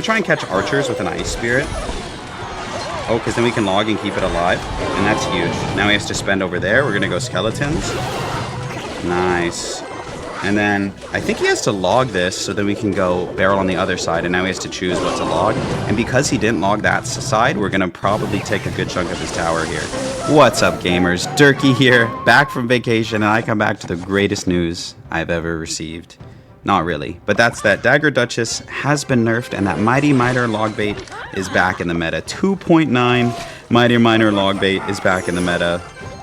Try and catch archers with an Ice Spirit. Oh, because then we can log and keep it alive. And that's huge. Now he has to spend over there. We're going to go skeletons. Nice. And then I think he has to log this so that we can go barrel on the other side. And now he has to choose what to log. And because he didn't log that side, we're going to probably take a good chunk of his tower here. What's up, gamers? Durkee here, back from vacation. And I come back to the greatest news I've ever received. Not really, but that's that Dagger Duchess has been nerfed and that Mighty Miner Logbait is back in the meta. 2.9 Mighty Miner Logbait is back in the meta.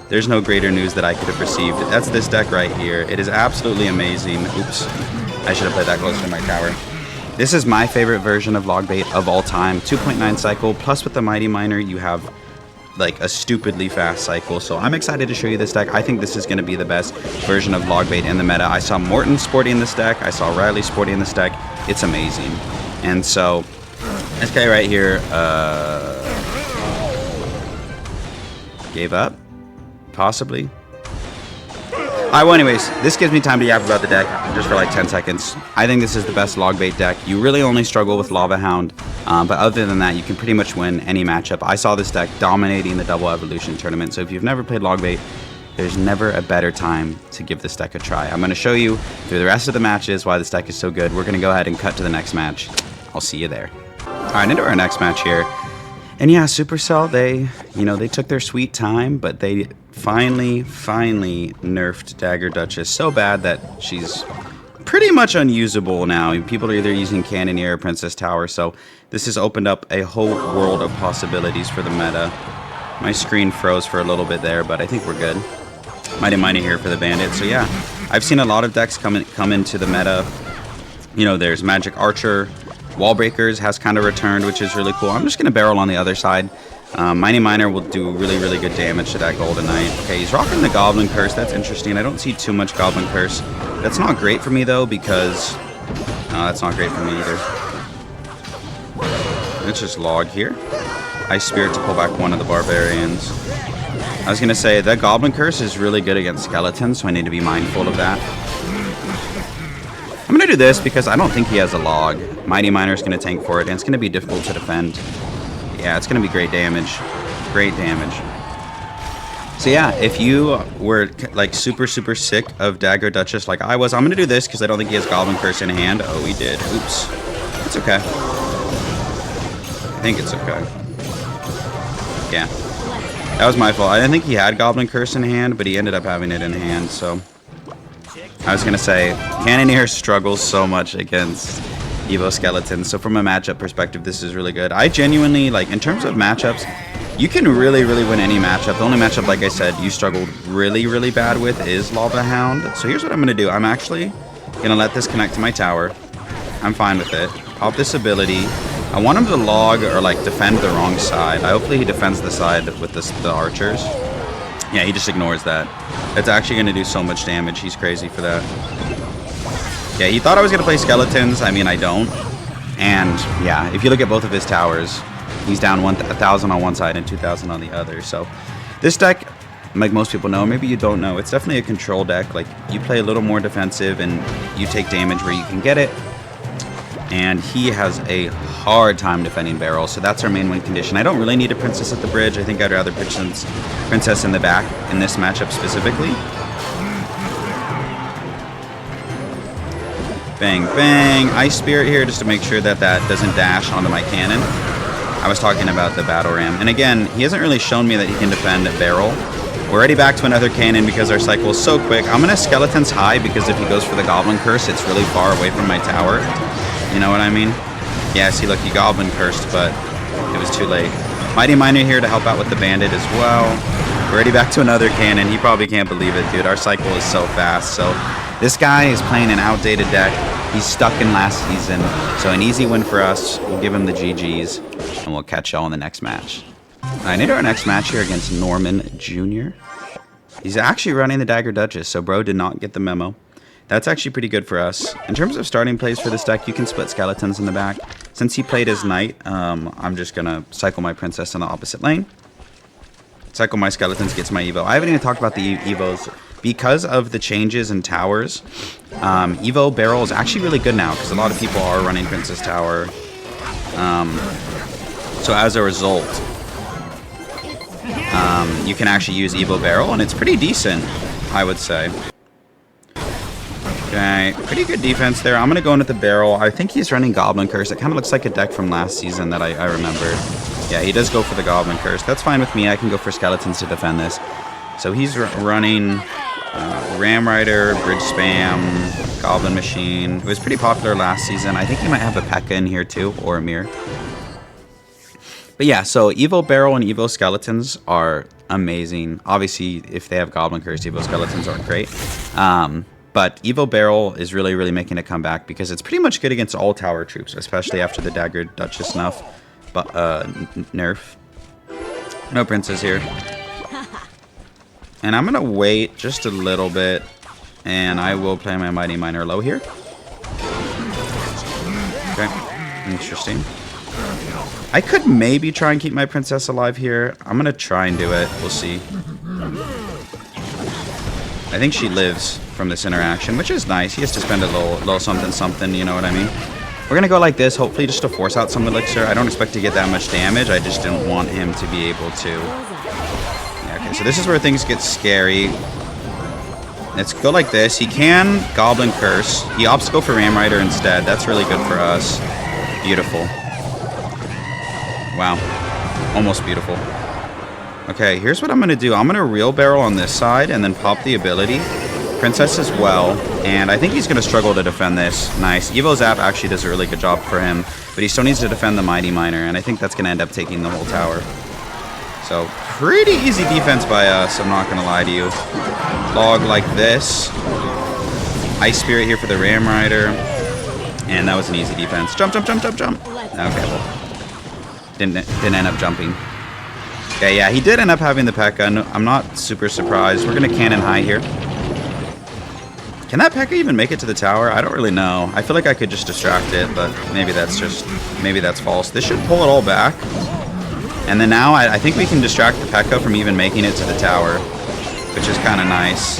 There's no greater news that I could have received. That's this deck right here. It is absolutely amazing. Oops, I should have played that closer to my tower. This is my favorite version of Logbait of all time. 2.9 cycle, plus with the Mighty Miner you have like a stupidly fast cycle. So I'm excited to show you this deck. I think this is going to be the best version of Logbait in the meta. I saw Morton sporting this deck. I saw Riley sporting this deck. It's amazing. And so this guy right here gave up, possibly. Well, anyways, this gives me time to yap about the deck just for like 10 seconds. I think this is the best Logbait deck. You really only struggle with Lava Hound, but other than that, you can pretty much win any matchup. I saw this deck dominating the Double Evolution tournament, so if you've never played Logbait, there's never a better time to give this deck a try. I'm going to show you through the rest of the matches why this deck is so good. We're going to go ahead and cut to the next match. I'll see you there. All right, into our next match here. And yeah, Supercell, they took their sweet time, but they finally nerfed Dagger Duchess so bad that she's pretty much unusable now. People are either using Cannoneer or Princess Tower, so this has opened up a whole world of possibilities for the meta. My screen froze for a little bit there, but I think we're good. Mighty Mighty here for the Bandit. So yeah, I've seen a lot of decks come into the meta. There's Magic Archer. Wall Breakers has kind of returned, which is really cool. I'm just going to barrel on the other side. Mighty Miner will do really good damage to that Golden Knight. Okay, he's rocking the Goblin Curse. That's interesting. I don't see too much Goblin Curse. That's not great for me, though, because... No, that's not great for me either. Let's just log here. Ice Spirit to pull back one of the Barbarians. I was going to say, that Goblin Curse is really good against Skeletons, so I need to be mindful of that. I'm going to do this because I don't think he has a log. Mighty Miner is going to tank for it, and it's going to be difficult to defend. Yeah, it's going to be great damage. Great damage. So yeah, if you were like super sick of Dagger Duchess like I was, I'm going to do this because I don't think he has Goblin Curse in hand. Oh, he did. Oops. It's okay. I think it's okay. Yeah. That was my fault. I didn't think he had Goblin Curse in hand, but he ended up having it in hand, so... I was going to say, Cannoneer struggles so much against Evo Skeletons, so from a matchup perspective, this is really good. I genuinely, in terms of matchups, you can really win any matchup. The only matchup, like I said, you struggled really bad with is Lava Hound. So here's what I'm going to do. I'm actually going to let this connect to my tower. I'm fine with it. Pop this ability. I want him to log or, defend the wrong side. Hopefully he defends the side with the archers. Yeah, he just ignores that. It's actually going to do so much damage. He's crazy for that. Yeah, he thought I was going to play Skeletons. I mean, I don't. And, yeah, if you look at both of his towers, he's down 1,000 on one side and 2,000 on the other. So, this deck, like most people know, maybe you don't know, it's definitely a control deck. You play a little more defensive and you take damage where you can get it. And he has a hard time defending barrels, so that's our main win condition. I don't really need a Princess at the bridge. I think I'd rather Princess in the back in this matchup specifically. Bang, bang. Ice Spirit here just to make sure that that doesn't dash onto my cannon. I was talking about the Battle Ram. And again, he hasn't really shown me that he can defend a barrel. We're already back to another cannon because our cycle is so quick. I'm going to Skeletons high because if he goes for the Goblin Curse, it's really far away from my tower. You know what I mean? Yeah, see, look, he Goblin Cursed, but it was too late. Mighty Miner here to help out with the Bandit as well. We're already back to another cannon. He probably can't believe it, dude. Our cycle is so fast. So this guy is playing an outdated deck. He's stuck in last season. So an easy win for us. We'll give him the GGs, and we'll catch y'all in the next match. I need our next match here against Norman Jr. He's actually running the Dagger Duchess, so bro did not get the memo. That's actually pretty good for us. In terms of starting plays for this deck, you can split Skeletons in the back. Since he played his Knight, I'm just going to cycle my Princess in the opposite lane. Cycle my Skeletons, gets my Evo. I haven't even talked about the Evos. Because of the changes in towers, Evo Barrel is actually really good now, because a lot of people are running Princess Tower. So as a result, you can actually use Evo Barrel, and it's pretty decent, I would say. Okay, pretty good defense there. I'm going to go in with the Barrel. I think he's running Goblin Curse. It kind of looks like a deck from last season that I remember. Yeah, he does go for the Goblin Curse. That's fine with me. I can go for Skeletons to defend this. So he's running Ram Rider, Bridge Spam, Goblin Machine. It was pretty popular last season. I think he might have a Pekka in here too, or a Mirror. But yeah, so Evo Barrel and Evo Skeletons are amazing. Obviously, if they have Goblin Curse, Evo Skeletons aren't great. But Evo Barrel is really, really making a comeback because it's pretty much good against all tower troops, especially after the Dagger Duchess nerf. No Princess here. And I'm going to wait just a little bit, and I will play my Mighty Miner low here. Okay, interesting. I could maybe try and keep my Princess alive here. I'm going to try and do it. We'll see. I think she lives from this interaction, which is nice. He has to spend a little something, you know what I mean? We're going to go like this, hopefully just to force out some Elixir. I don't expect to get that much damage. I just didn't want him to be able to. Yeah, okay, so this is where things get scary. Let's go like this. He can Goblin Curse. He opts to go for Ram Rider instead. That's really good for us. Beautiful. Wow. Almost beautiful. Okay, here's what I'm going to do. I'm going to Real Barrel on this side and then pop the ability. Princess as well. And I think he's going to struggle to defend this. Nice. Evo Zap actually does a really good job for him. But he still needs to defend the Mighty Miner. And I think that's going to end up taking the whole tower. So, pretty easy defense by us. I'm not going to lie to you. Log like this. Ice Spirit here for the Ram Rider. And that was an easy defense. Jump, jump, jump, jump, jump. Okay, well. Didn't end up jumping. Okay, yeah, he did end up having the Pekka. No, I'm not super surprised. We're going to cannon high here. Can that Pekka even make it to the tower? I don't really know. I feel like I could just distract it, but maybe that's false. This should pull it all back. And then now I think we can distract the Pekka from even making it to the tower, which is kind of nice.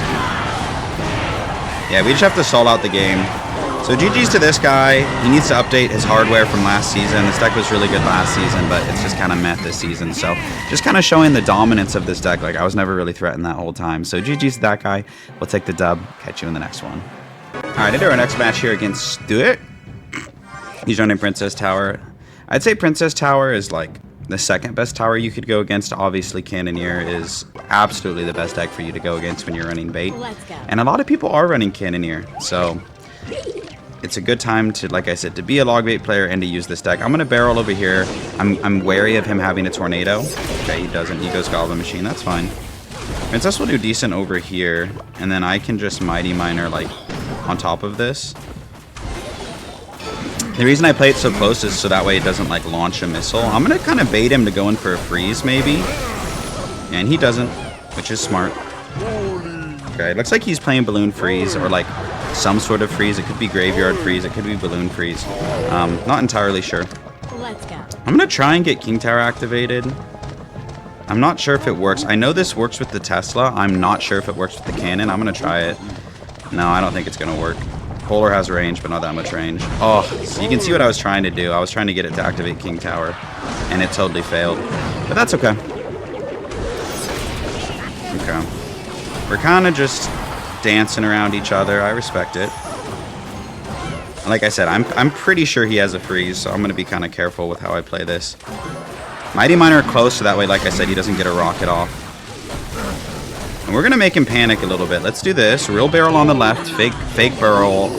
Yeah, we just have to stall out the game. So GG's to this guy. He needs to update his hardware from last season. This deck was really good last season, but it's just kind of meh this season. So just kind of showing the dominance of this deck. Like, I was never really threatened that whole time. So GG's to that guy. We'll take the dub. Catch you in the next one. All right, into our next match here against Stuart. He's running Princess Tower. I'd say Princess Tower is like the second best tower you could go against. Obviously, Cannoneer is absolutely the best deck for you to go against when you're running bait. And a lot of people are running Cannoneer. So it's a good time to, like I said, to be a log bait player and to use this deck. I'm going to barrel over here. I'm wary of him having a tornado. Okay, he doesn't. He goes Goblin Machine. That's fine. Princess will do decent over here. And then I can just Mighty Miner, like, on top of this. The reason I play it so close is so that way it doesn't, like, launch a missile. I'm going to kind of bait him to go in for a freeze, maybe. And he doesn't, which is smart. Okay, it looks like he's playing Balloon Freeze or, like, some sort of freeze. It could be Graveyard Freeze. It could be Balloon Freeze. Not entirely sure. Let's go. I'm going to try and get King Tower activated. I'm not sure if it works. I know this works with the Tesla. I'm not sure if it works with the cannon. I'm going to try it. No, I don't think it's going to work. Polar has range, but not that much range. Oh, so you can see what I was trying to do. I was trying to get it to activate King Tower, and it totally failed. But that's okay. Okay. We're kind of just dancing around each other. I respect it. Like I said, I'm pretty sure he has a freeze, so I'm going to be kind of careful with how I play this. Mighty Miner close, so that way, like I said, he doesn't get a rocket off. And we're going to make him panic a little bit. Let's do this. Real barrel on the left, fake barrel.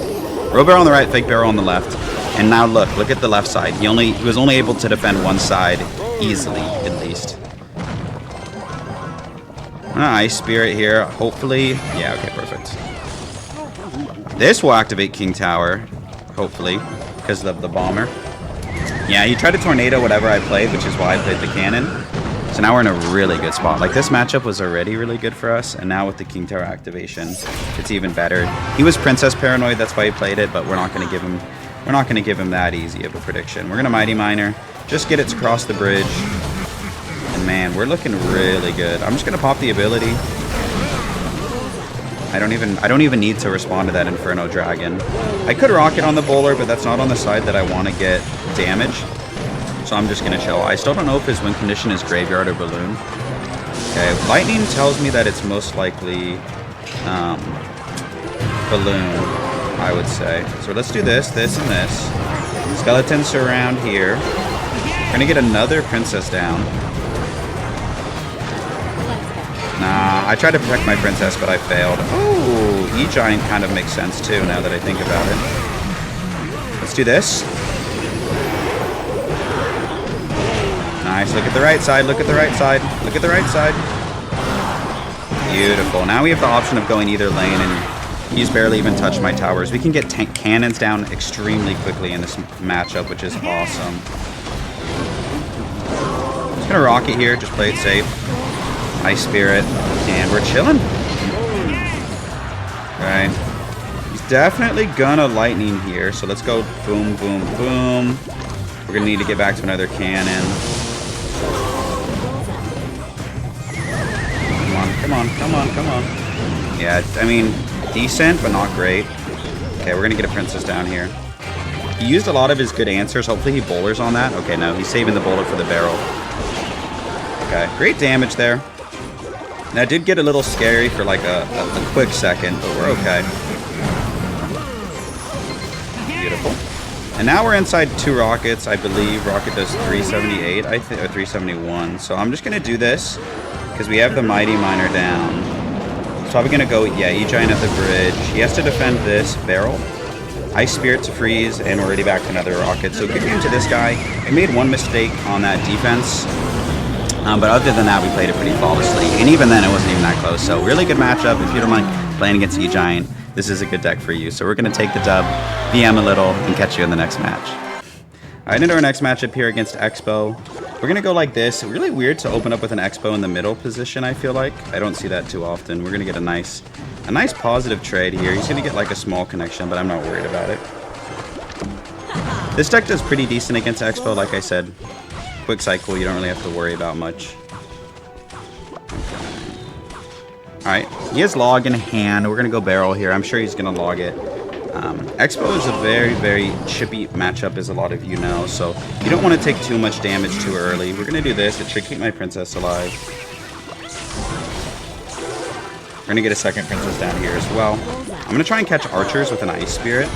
Real barrel on the right, fake barrel on the left. And now look at the left side. He was only able to defend one side easily, at least. Ice Spirit here, hopefully. Yeah, okay, perfect. This will activate King Tower, hopefully, because of the bomber. Yeah, he tried to tornado whatever I played, which is why I played the cannon. So now we're in a really good spot. Like, this matchup was already really good for us, and now with the King Tower activation, it's even better. He was Princess Paranoid, that's why he played it, but we're not going to give him that easy of a prediction. We're going to Mighty Miner, just get it to cross the bridge. And man, we're looking really good. I'm just going to pop the ability. I don't even need to respond to that Inferno Dragon. I could rocket on the bowler, but that's not on the side that I want to get damage. so I'm just going to chill. I still don't know if his win condition is Graveyard or Balloon. Okay, Lightning tells me that it's most likely Balloon, I would say. So let's do this, this, and this. Skeletons surround here. We're going to get another princess down. Nah, I tried to protect my princess, but I failed. Oh, E-Giant kind of makes sense too, now that I think about it. Let's do this. Nice, look at the right side, look at the right side, look at the right side. Beautiful. Now we have the option of going either lane, and he's barely even touched my towers. We can get cannons down extremely quickly in this matchup, which is awesome. Just gonna rocket here, just play it safe. Ice Spirit, and we're chilling. Right. He's definitely gonna lightning here, so let's go boom, boom, boom. We're gonna need to get back to another cannon. Come on, come on, come on, come on. Yeah, I mean, decent, but not great. Okay, we're gonna get a princess down here. He used a lot of his good answers. Hopefully he bowlers on that. Okay, no, he's saving the bowler for the barrel. Okay, great damage there. That did get a little scary for like a quick second, but we're okay. Beautiful. And now we're inside 2 rockets, I believe. Rocket does 378, I think, or 371. So I'm just gonna do this because we have the Mighty Miner down. So probably gonna go, yeah, E-Giant at the bridge. He has to defend this barrel. Ice Spirit to freeze, and we're already back to another rocket. So good game to this guy. I made one mistake on that defense. But other than that, we played it pretty flawlessly. And even then, it wasn't even that close. So really good matchup. If you don't mind playing against E-Giant, this is a good deck for you. So we're going to take the dub, VM a little, and catch you in the next match. All right, into our next matchup here against Expo. We're going to go like this. Really weird to open up with an Expo in the middle position, I feel like. I don't see that too often. We're going to get a nice positive trade here. He's going to get like a small connection, but I'm not worried about it. This deck does pretty decent against Expo, like I said. Quick cycle, you don't really have to worry about much. Alright, he has log in hand. We're going to go barrel here. I'm sure he's going to log it. Expo is a very, very chippy matchup, as a lot of you know, so you don't want to take too much damage too early. We're going to do this. It should keep my princess alive. We're going to get a second princess down here as well. I'm going to try and catch archers with an Ice Spirit.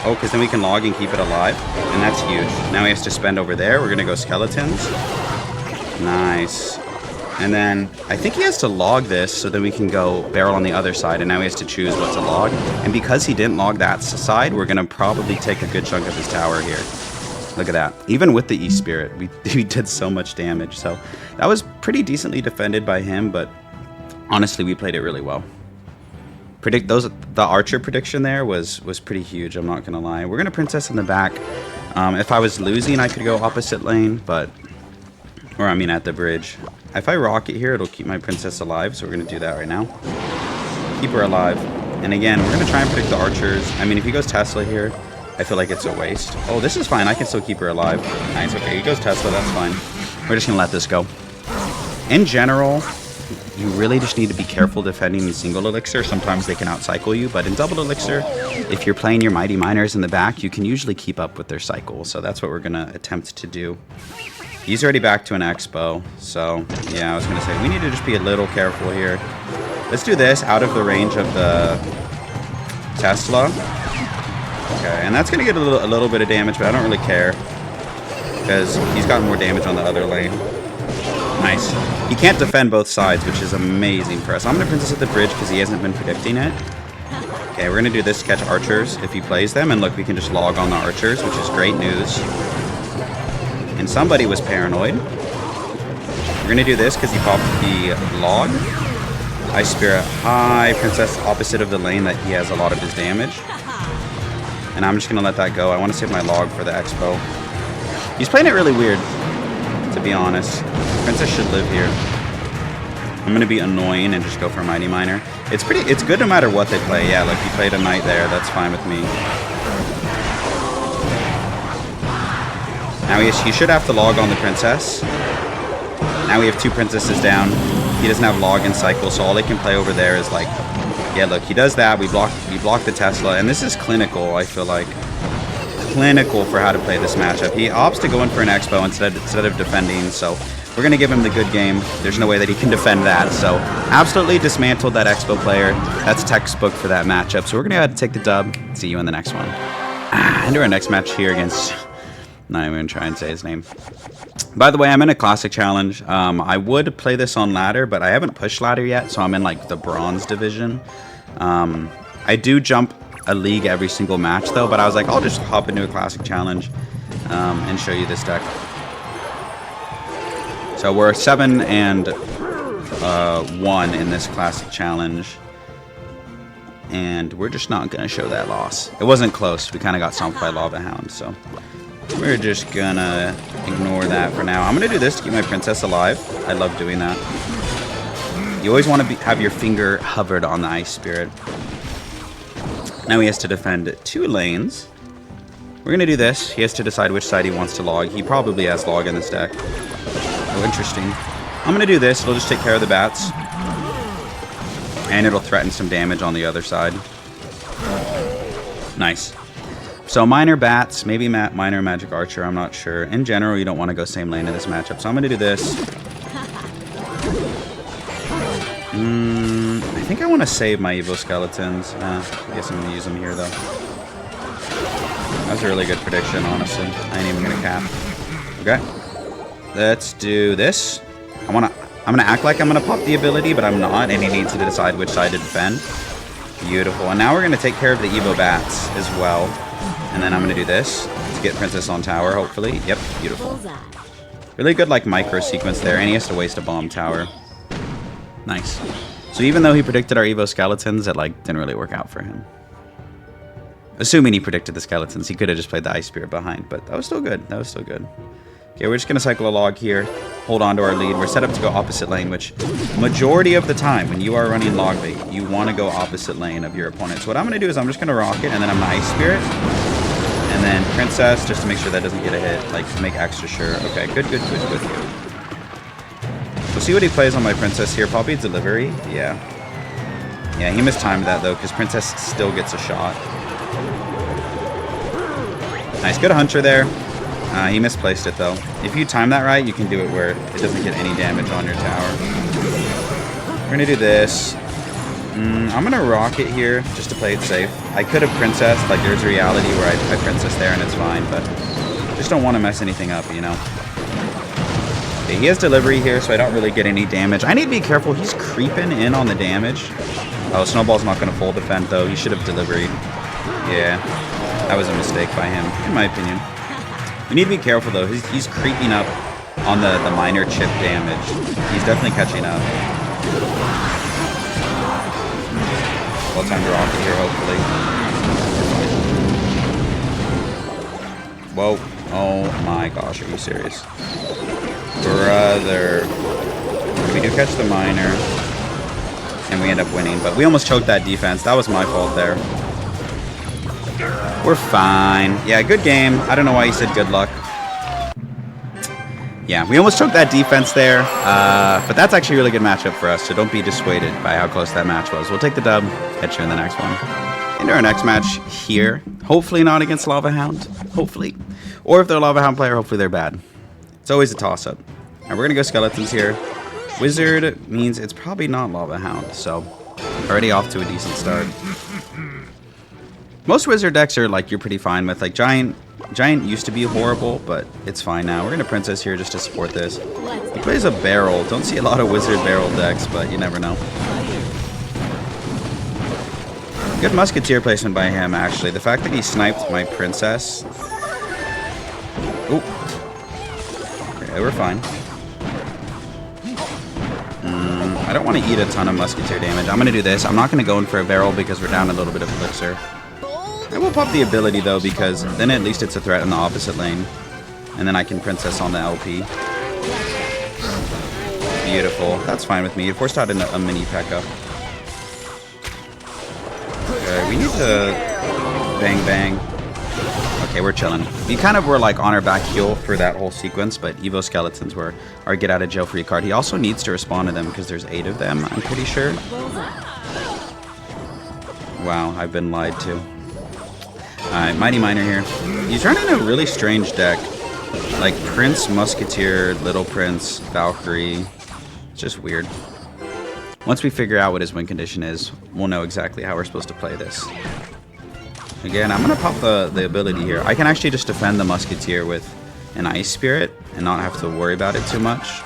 Oh, because then we can log and keep it alive. And that's huge. Now he has to spend over there. We're going to go skeletons. Nice. And then I think he has to log this so then we can go barrel on the other side. And now he has to choose what to log. And because he didn't log that side, we're going to probably take a good chunk of his tower here. Look at that. Even with the E-Spirit, we did so much damage. So that was pretty decently defended by him. But honestly, we played it really well. The archer prediction there was pretty huge, I'm not gonna lie. We're gonna princess in the back. If I was losing, I could go opposite lane, or I mean at the bridge. If I rocket here, it'll keep my princess alive, so we're gonna do that right now. Keep her alive. And again, we're gonna try and predict the archers. I mean, if he goes Tesla here, I feel like it's a waste. Oh, this is fine, I can still keep her alive. Nice, okay, he goes Tesla, that's fine. We're just gonna let this go. In general, you really just need to be careful defending in single elixir. Sometimes they can outcycle you, but in double elixir, if you're playing your Mighty Miners in the back, you can usually keep up with their cycle. So that's what we're going to attempt to do. He's already back to an Expo. So, yeah, I was going to say, we need to just be a little careful here. Let's do this out of the range of the Tesla. Okay, and that's going to get a little bit of damage, but I don't really care. Because he's got more damage on the other lane. Nice. He can't defend both sides, which is amazing for us. I'm going to princess at the bridge because he hasn't been predicting it. Okay, we're going to do this to catch archers if he plays them. And look, we can just log on the archers, which is great news. And somebody was paranoid. We're going to do this because he popped the log. Ice Spirit high. Princess opposite of the lane that he has a lot of his damage. And I'm just going to let that go. I want to save my log for the Expo. He's playing it really weird, to be honest. Princess should live here. I'm going to be annoying and just go for a Mighty Miner. It's good no matter what they play. Yeah, look, he played a knight there. That's fine with me. Now he should have to log on the princess. Now we have 2 princesses down. He doesn't have log in cycle, so all they can play over there is like... Yeah, look, he does that. We block the Tesla, and this is clinical, I feel like. clinical for how to play this matchup. He opts to go in for an expo instead of defending, so we're going to give him the good game. There's no way that he can defend that, so absolutely dismantled that expo player. That's textbook for that matchup, so we're going to go ahead and take the dub. See you in the next one. Into our next match here against... Not even going to try and say his name. By the way, I'm in a classic challenge. I would play this on ladder, but I haven't pushed ladder yet, so I'm in like the bronze division. I do jump a league every single match though, but I was like, I'll just hop into a classic challenge and show you this deck. So we're 7 and 1 in this classic challenge, and we're just not gonna show that loss. It wasn't close. We kind of got stomped by Lava Hound, so we're just gonna ignore that for now. I'm gonna do this to keep my princess alive. I love doing that. You always want to have your finger hovered on the Ice Spirit. Now he has to defend 2 lanes. We're going to do this. He has to decide which side he wants to log. He probably has log in this deck. Oh, interesting. I'm going to do this. It'll just take care of the bats. And it'll threaten some damage on the other side. Nice. So minor bats, maybe minor magic archer, I'm not sure. In general, you don't want to go same lane in this matchup. So I'm going to do this. I think I want to save my Evo Skeletons. I guess I'm going to use them here, though. That was a really good prediction, honestly. I ain't even going to cap. Okay. Let's do this. I'm going to act like I'm going to pop the ability, but I'm not, and he needs to decide which side to defend. Beautiful. And now we're going to take care of the Evo Bats as well. And then I'm going to do this to get Princess on tower, hopefully. Yep, beautiful. Really good, like, micro sequence there, and he has to waste a bomb tower. Nice. So even though he predicted our Evo Skeletons, it like didn't really work out for him. Assuming he predicted the Skeletons, he could have just played the Ice Spirit behind, but that was still good. That was still good. Okay, we're just going to cycle a log here, hold on to our lead. We're set up to go opposite lane, which majority of the time when you are running log bait, you want to go opposite lane of your opponent. So what I'm going to do is I'm just going to rocket, and then I'm the Ice Spirit, and then Princess, just to make sure that doesn't get a hit, like to make extra sure. Okay, good, good, good, good, good. We'll see what he plays on my Princess here. Probably delivery. Yeah. Yeah, he mistimed that, though, because Princess still gets a shot. Nice. Good hunter there. He misplaced it, though. If you time that right, you can do it where it doesn't get any damage on your tower. We're going to do this. I'm going to rocket here just to play it safe. I could have Princess. Like, there's a reality where I Princess there and it's fine, but just don't want to mess anything up, you know? Okay, he has delivery here, so I don't really get any damage. I need to be careful. He's creeping in on the damage. Oh, Snowball's not going to full defend, though. He should have delivered. Yeah, that was a mistake by him, in my opinion. You need to be careful, though. He's creeping up on the minor chip damage. He's definitely catching up. Well timed rocket here, hopefully. Whoa. Oh my gosh, are you serious? Brother. We do catch the minor. And we end up winning. But we almost choked that defense. That was my fault there. We're fine. Yeah, good game. I don't know why you said good luck. Yeah, we almost choked that defense there. But that's actually a really good matchup for us. So don't be dissuaded by how close that match was. We'll take the dub. Catch you in the next one. Into our next match here. Hopefully not against Lava Hound. Hopefully. Or if they're a Lava Hound player, hopefully they're bad. It's always a toss-up. All right, we're going to go Skeletons here. Wizard means it's probably not Lava Hound. So already off to a decent start. Most Wizard decks are like you're pretty fine with. Like Giant used to be horrible, but it's fine now. We're going to Princess here just to support this. He plays a barrel. Don't see a lot of Wizard barrel decks, but you never know. Good Musketeer placement by him, actually. The fact that he sniped my Princess. Ooh. Okay, we're fine. I don't want to eat a ton of Musketeer damage. I'm going to do this. I'm not going to go in for a barrel because we're down a little bit of Elixir. I will pop the ability, though, because then at least it's a threat in the opposite lane. And then I can Princess on the LP. Beautiful. That's fine with me. It forced out a mini pekka. Okay, we need to bang bang. Okay, we're chilling. We kind of were like on our back heel for that whole sequence, but Evo Skeletons were our get out of jail free card. He also needs to respond to them because there's 8 of them, I'm pretty sure. Wow, I've been lied to. Alright, Mighty Miner here. He's running a really strange deck. Like Prince, Musketeer, Little Prince, Valkyrie. It's just weird. Once we figure out what his win condition is, we'll know exactly how we're supposed to play this. Again, I'm going to pop the ability here. I can actually just defend the Musketeer with an Ice Spirit and not have to worry about it too much.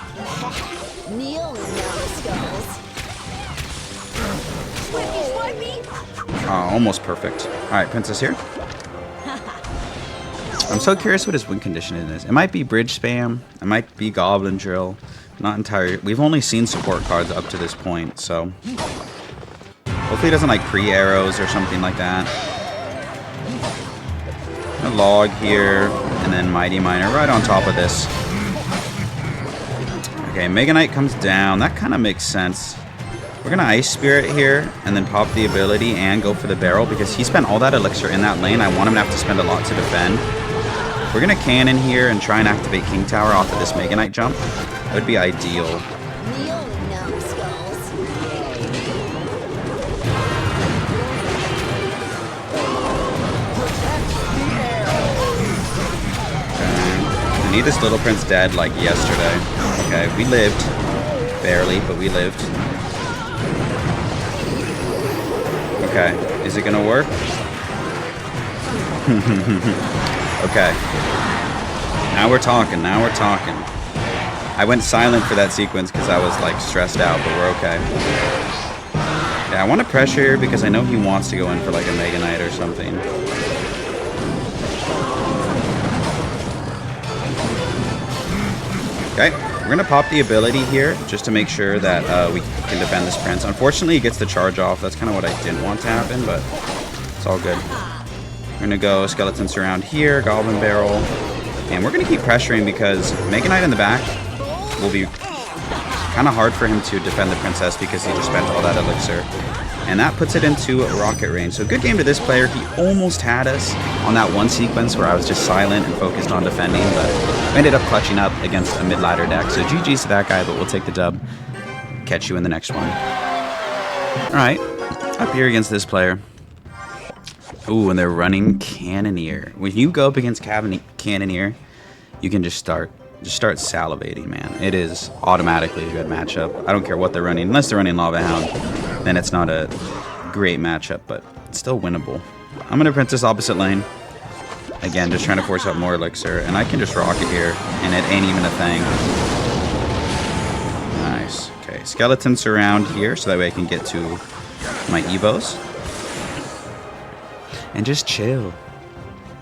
Almost perfect. Alright, Princess here. I'm so curious what his win condition is. It might be bridge spam. It might be goblin drill. Not entirely. We've only seen support cards up to this point, so hopefully he doesn't like pre-arrows or something like that. A log here, and then Mighty Miner right on top of this. Okay, Mega Knight comes down. That kind of makes sense. We're gonna Ice Spirit here, and then pop the ability and go for the barrel because he spent all that elixir in that lane. I want him to have to spend a lot to defend. We're gonna cannon here and try and activate King Tower off of this Mega Knight jump. That would be ideal. I need this Little Prince dead like yesterday. Okay, we lived. Barely, but we lived. Okay, is it gonna work? Okay. Now we're talking, now we're talking. I went silent for that sequence because I was like stressed out, but we're okay. Yeah, I want to pressure here because I know he wants to go in for like a Mega Knight or something. Okay, we're going to pop the ability here just to make sure that we can defend this Prince. Unfortunately, he gets the charge off. That's kind of what I didn't want to happen, but it's all good. We're going to go Skeleton Surround here, Goblin Barrel, and we're going to keep pressuring because Mega Knight in the back will be kind of hard for him to defend the Princess because he just spent all that elixir. And that puts it into rocket range. So good game to this player. He almost had us on that one sequence where I was just silent and focused on defending, but we ended up clutching up against a mid-ladder deck. So GG's to that guy, but we'll take the dub. Catch you in the next one. Alright, up here against this player. Ooh, and they're running Cannoneer. When you go up against Cannoneer, you can just start salivating, man. It is automatically a good matchup. I don't care what they're running. Unless they're running Lava Hound, then it's not a great matchup, but it's still winnable. I'm going to Princess opposite lane. Again, just trying to force out more elixir. And I can just rock it here, and it ain't even a thing. Nice. Okay, Skeleton Surround here, so that way I can get to my Evos. And just chill.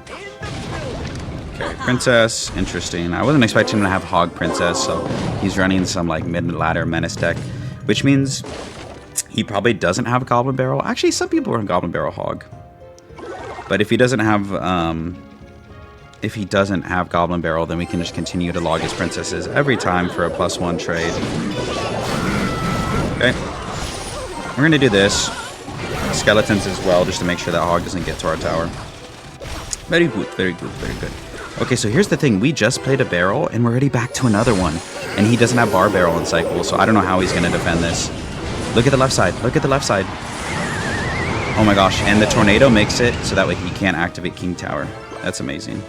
Okay, Princess, interesting. I wasn't expecting him to have Hog Princess, so he's running some like mid-ladder menace deck, which means he probably doesn't have Goblin Barrel. Actually, some people run Goblin Barrel Hog. But if he doesn't have Goblin Barrel, then we can just continue to log his princesses every time for a +1 trade. Okay. We're gonna do this. Skeletons as well, just to make sure that Hog doesn't get to our tower. Very good, very good, very good. Okay, so here's the thing. We just played a barrel, and we're already back to another one. And he doesn't have bar barrel in cycle, so I don't know how he's going to defend this. Look at the left side. Look at the left side. Oh my gosh, and the tornado makes it so that way he can't activate King Tower. That's amazing.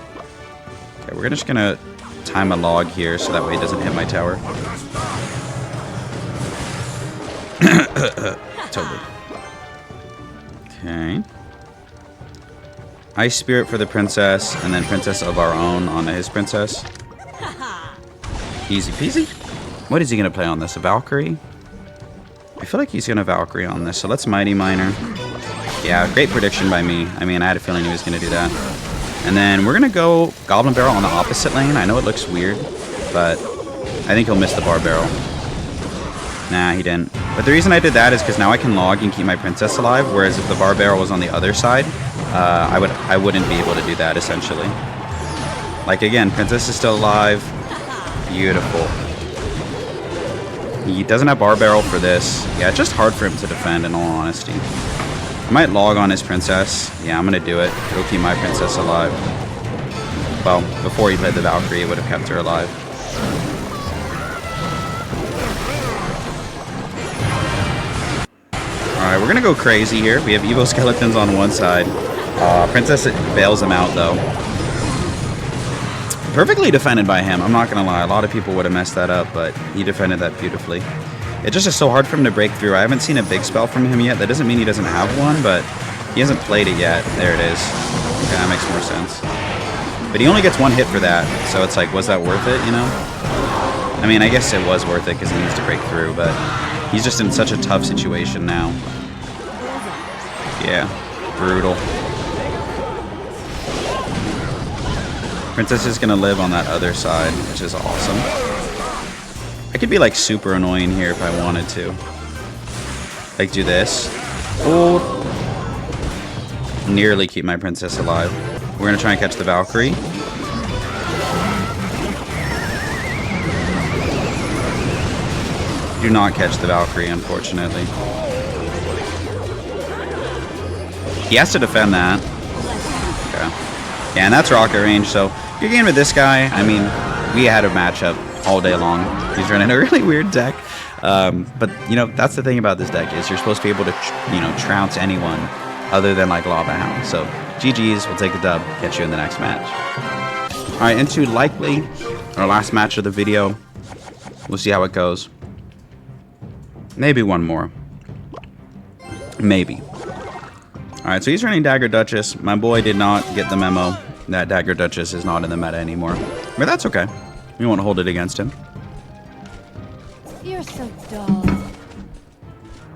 Okay, we're just going to time a log here so that way it doesn't hit my tower. Totally. Okay. Ice Spirit for the Princess, and then Princess of our own on his Princess. Easy peasy. What is he going to play on this? A Valkyrie? I feel like he's going to Valkyrie on this, so let's Mighty Miner. Yeah, great prediction by me. I mean, I had a feeling he was going to do that. And then we're going to go Goblin Barrel on the opposite lane. I know it looks weird, but I think he'll miss the bar barrel. Nah, he didn't. But the reason I did that is because now I can log and keep my Princess alive, whereas if the bar barrel was on the other side, I wouldn't be able to do that, essentially. Like, again, Princess is still alive. Beautiful. He doesn't have bar barrel for this. Yeah, it's just hard for him to defend, in all honesty. I might log on his Princess. Yeah, I'm going to do it. It'll keep my Princess alive. Well, before he played the Valkyrie, it would have kept her alive. Alright, we're going to go crazy here. We have Evo Skeletons on one side. Princess bails him out, though. Perfectly defended by him, I'm not going to lie. A lot of people would have messed that up, but he defended that beautifully. It just is so hard for him to break through. I haven't seen a big spell from him yet. That doesn't mean he doesn't have one, but he hasn't played it yet. There it is. Okay, that makes more sense. But he only gets one hit for that, so it's like, was that worth it, you know? I mean, I guess it was worth it because he needs to break through, but he's just in such a tough situation now. Yeah, brutal. Princess is going to live on that other side, which is awesome. I could be like super annoying here if I wanted to. Like do this. Oh. Nearly keep my princess alive. We're going to try and catch the Valkyrie. Do not catch the Valkyrie, unfortunately. He has to defend that. Okay. Yeah, and that's rocket range, so your game with this guy, I mean, we had a matchup all day long. He's running a really weird deck. But, you know, that's the thing about this deck is you're supposed to be able to, you know, trounce anyone other than, like, Lava Hound. So, GG's, we'll take the dub. Catch you in the next match. Alright, into likely our last match of the video. We'll see how it goes. Maybe one more. Maybe. Alright, so he's running Dagger Duchess. My boy did not get the memo that Dagger Duchess is not in the meta anymore. But that's okay. We won't hold it against him. You're so dull.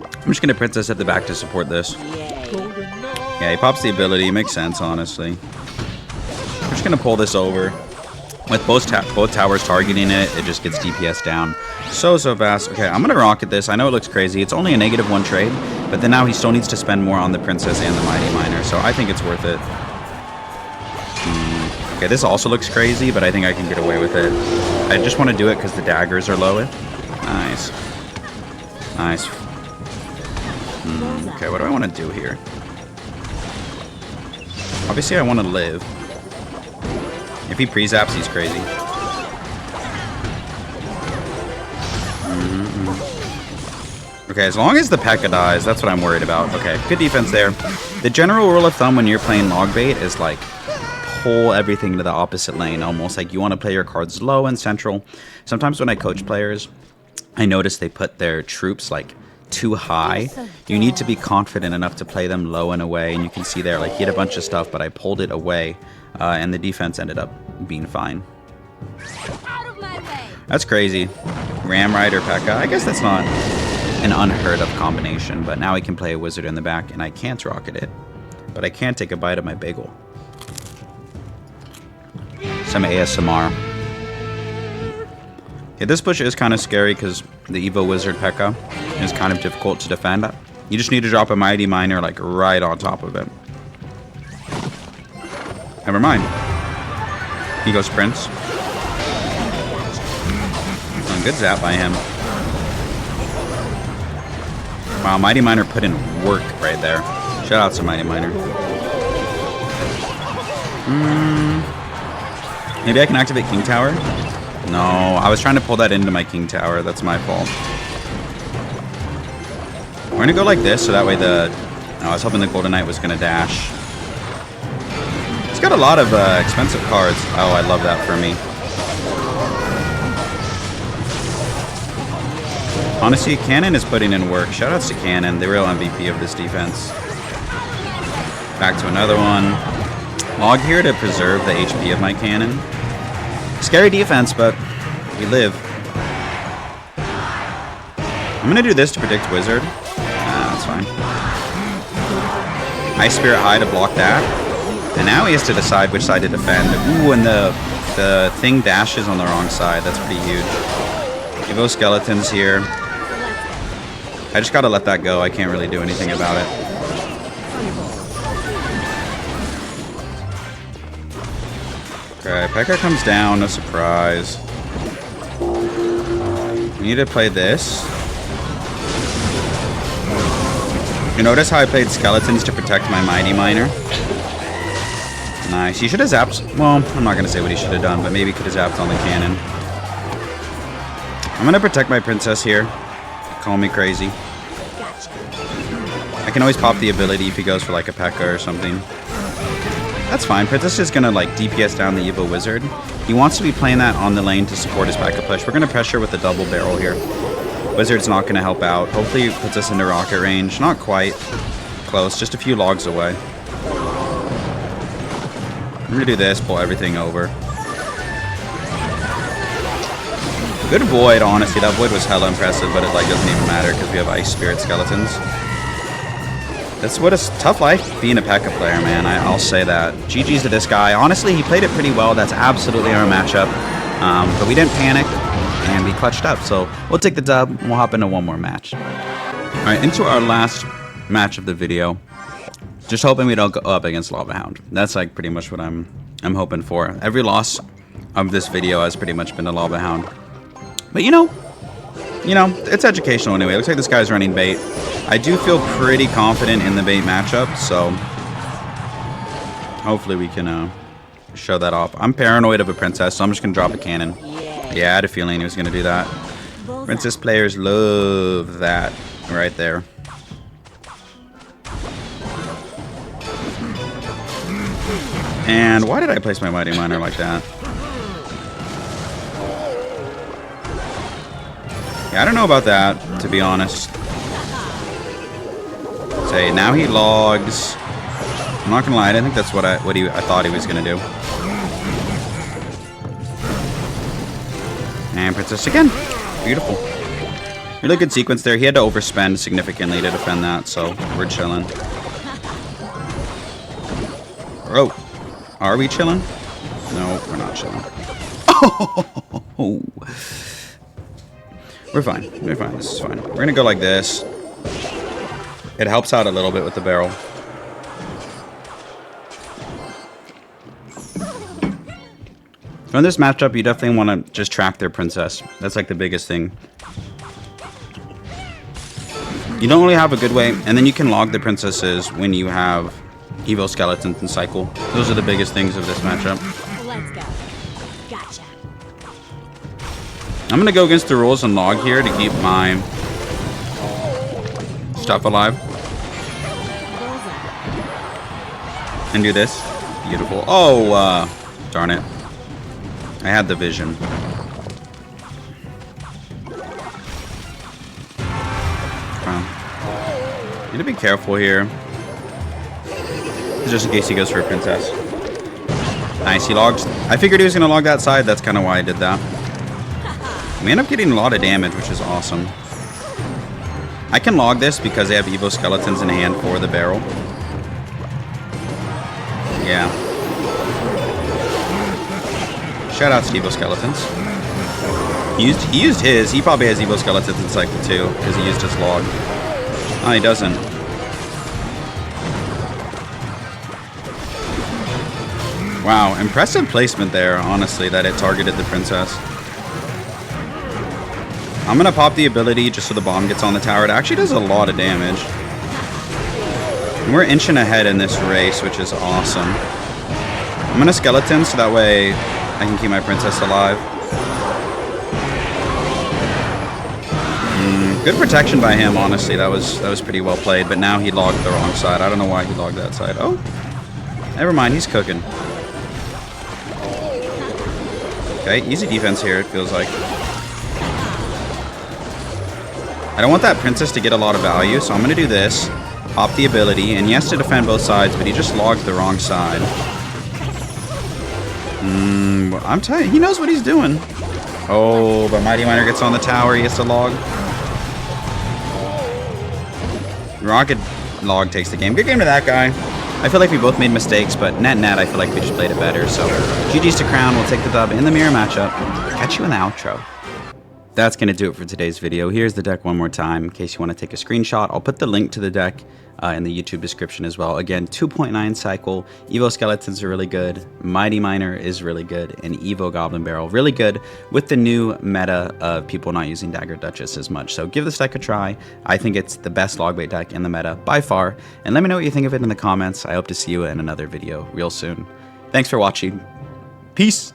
I'm just going to Princess at the back to support this. Yeah, he pops the ability. Makes sense, honestly. I'm just going to pull this over. With both towers targeting it, it just gets DPS down so fast. Okay, I'm going to rocket this. I know it looks crazy. It's only a -1 trade, but then now he still needs to spend more on the Princess and the Mighty Miner, so I think it's worth it. Okay, this also looks crazy, but I think I can get away with it. I just want to do it because the daggers are low. Nice. Nice. Okay, what do I want to do here? Obviously, I want to live. If he pre-zaps, he's crazy. Okay, as long as the Pekka dies, that's what I'm worried about. Okay, good defense there. The general rule of thumb when you're playing log bait is like pull everything to the opposite lane, almost like you want to play your cards low and central. Sometimes when I coach players, I notice they put their troops like too high. You need to be confident enough to play them low and away, and you can see there, like he had a bunch of stuff, but I pulled it away, and the defense ended up being fine. That's crazy. Ram Rider Pekka. I guess that's not an unheard of combination, but now I can play a wizard in the back, and I can't rocket it, but I can take a bite of my bagel. Some ASMR. Yeah, this push is kind of scary because the Evo Wizard Pekka is kind of difficult to defend. You just need to drop a Mighty Miner like right on top of it. Never mind. He goes Prince. Oh, good zap by him. Wow, Mighty Miner put in work right there. Shout out to Mighty Miner. Maybe I can activate King Tower? No, I was trying to pull that into my King Tower. That's my fault. We're going to go like this, so that way the... Oh, I was hoping the Golden Knight was going to dash. He's got a lot of expensive cards. Oh, I love that for me. Honestly, Cannon is putting in work. Shoutouts to Cannon, the real MVP of this defense. Back to another one. Log here to preserve the HP of my Cannon. Scary defense, but we live. I'm going to do this to predict Wizard. That's fine. Ice Spirit Eye to block that. And now he has to decide which side to defend. Ooh, and the thing dashes on the wrong side. That's pretty huge. Evo Skeletons here. I just got to let that go. I can't really do anything about it. Okay, Pekka comes down, no surprise. We need to play this. You notice how I played Skeletons to protect my Mighty Miner? Nice. He should have zapped... Well, I'm not going to say what he should have done, but maybe he could have zapped on the cannon. I'm going to protect my Princess here. Call me crazy. I can always pop the ability if he goes for like a Pekka or something. That's fine. Princess is going to like DPS down the Evo Wizard. He wants to be playing that on the lane to support his backup push. We're going to pressure with the double barrel here. Wizard's not going to help out. Hopefully it puts us into rocket range. Not quite. Close. Just a few logs away. I'm going to do this. Pull everything over. Good void, honestly. That void was hella impressive, but it like doesn't even matter because we have Ice Spirit skeletons. That's what it's tough life being a pekka player, man. I'll say that. GG's to this guy. Honestly, he played it pretty well. That's absolutely our matchup. But we didn't panic, and we clutched up. So we'll take the dub, and we'll hop into one more match. All right, into our last match of the video. Just hoping we don't go up against Lava Hound. That's like pretty much what I'm hoping for. Every loss of this video has pretty much been a Lava Hound. But you know, it's educational anyway. It looks like this guy's running bait. I do feel pretty confident in the bait matchup, so hopefully we can show that off. I'm paranoid of a princess, so I'm just going to drop a cannon. Yeah, I had a feeling he was going to do that. Princess players love that right there. And why did I place my Mighty Miner like that? Yeah, I don't know about that, to be honest. Say, now he logs. I'm not gonna lie, I didn't think that's what I thought he was gonna do. And Princess again. Beautiful. Really good sequence there. He had to overspend significantly to defend that, so we're chilling. Oh, are we chilling? No, we're not chilling. Oh. We're fine. We're fine. This is fine. We're gonna go like this. It helps out a little bit with the barrel. From this matchup, you definitely want to just track their princess. That's like the biggest thing. You don't really have a good way, and then you can log the princesses when you have Evo skeletons and cycle. Those are the biggest things of this matchup. Let's go. Gotcha. I'm gonna go against the rules and log here to keep my stuff alive. And do this. Beautiful. Oh, darn it. I had the vision. Need to be careful here. Just in case he goes for a princess. Nice, he logs. I figured he was gonna log that side. That's kind of why I did that. We end up getting a lot of damage, which is awesome. I can log this because they have Evo skeletons in hand for the barrel. Yeah. Shout out to Evo skeletons. He used his. He probably has Evo skeletons in cycle too because he used his log. Oh, he doesn't. Wow, impressive placement there, honestly, that it targeted the princess. I'm gonna pop the ability just so the bomb gets on the tower. It actually does a lot of damage. And we're inching ahead in this race, which is awesome. I'm gonna skeleton so that way I can keep my princess alive. Good protection by him, honestly. That was pretty well played, but now he logged the wrong side. I don't know why he logged that side. Oh, never mind, he's cooking. Okay, easy defense here, it feels like. I don't want that princess to get a lot of value, so I'm going to do this. Pop the ability, and he has to defend both sides, but he just logged the wrong side. I'm telling you, he knows what he's doing. Oh, but Mighty Miner gets on the tower, he has to log. Rocket log takes the game. Good game to that guy. I feel like we both made mistakes, but net, I feel like we just played it better. So, GG's to Crown. We'll take the dub in the mirror matchup. Catch you in the outro. That's going to do it for today's video. Here's the deck one more time in case you want to take a screenshot. I'll put the link to the deck in the YouTube description as well. Again, 2.9 cycle. Evo Skeletons are really good. Mighty Miner is really good. And Evo Goblin Barrel really good with the new meta of people not using Dagger Duchess as much. So give this deck a try. I think it's the best log bait deck in the meta by far. And let me know what you think of it in the comments. I hope to see you in another video real soon. Thanks for watching. Peace.